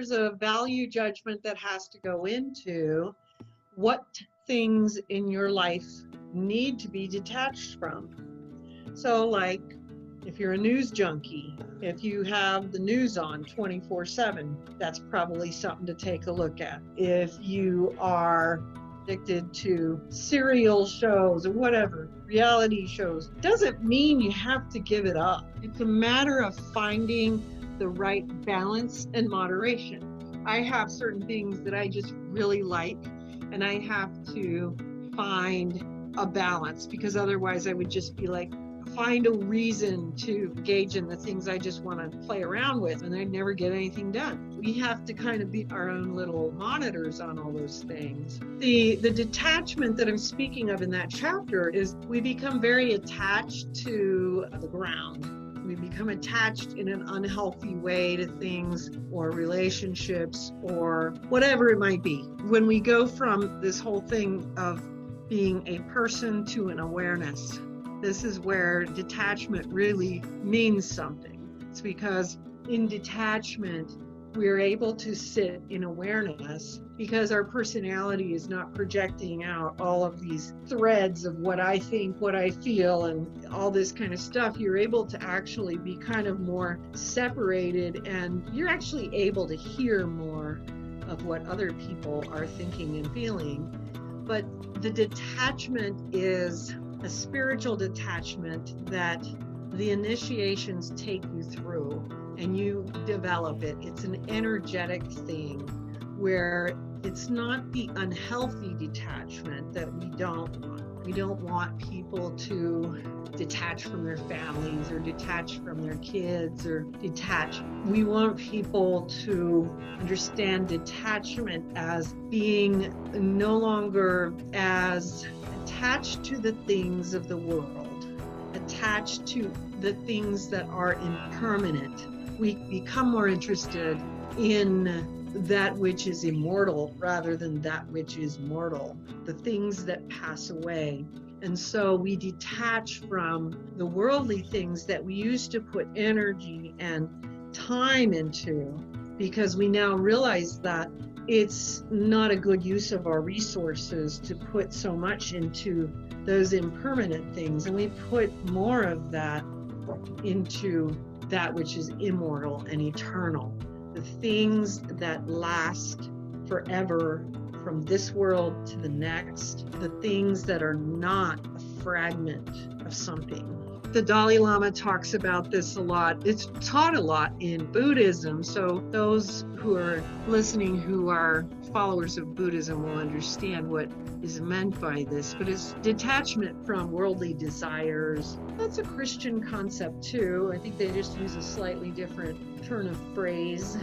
there's a value judgment that has to go into what things in your life need to be detached from. So like, if you're a news junkie, if you have the news on 24/7, that's probably something to take a look at. If you are addicted to serial shows or whatever, reality shows, doesn't mean you have to give it up. It's a matter of finding the right balance and moderation. I have certain things that I just really like, and I have to find a balance, because otherwise I would just be like, find a reason to engage in the things I just want to play around with, and I'd never get anything done. We have to kind of be our own little monitors on all those things. The detachment that I'm speaking of in that chapter is we become very attached to the ground. We become attached in an unhealthy way to things or relationships or whatever it might be. When we go from this whole thing of being a person to an awareness, this is where detachment really means something. It's because in detachment, we're able to sit in awareness because our personality is not projecting out all of these threads of what I think, what I feel, and all this kind of stuff. You're able to actually be kind of more separated, and you're actually able to hear more of what other people are thinking and feeling. But the detachment is a spiritual detachment that the initiations take you through and you develop it. It's an energetic thing where it's not the unhealthy detachment that we don't want. We don't want people to detach from their families or detach from their kids or detach. We want people to understand detachment as being no longer as attached to the things of the world, attached to the things that are impermanent. We become more interested in that which is immortal rather than that which is mortal, the things that pass away. And so we detach from the worldly things that we used to put energy and time into, because we now realize that it's not a good use of our resources to put so much into those impermanent things. And we put more of that into that which is immortal and eternal, the things that last forever from this world to the next, the things that are not a fragment of something. The Dalai Lama talks about this a lot. It's taught a lot in Buddhism. So those who are listening who are followers of Buddhism will understand what is meant by this. But it's detachment from worldly desires. That's a Christian concept too. I think they just use a slightly different turn of phrase.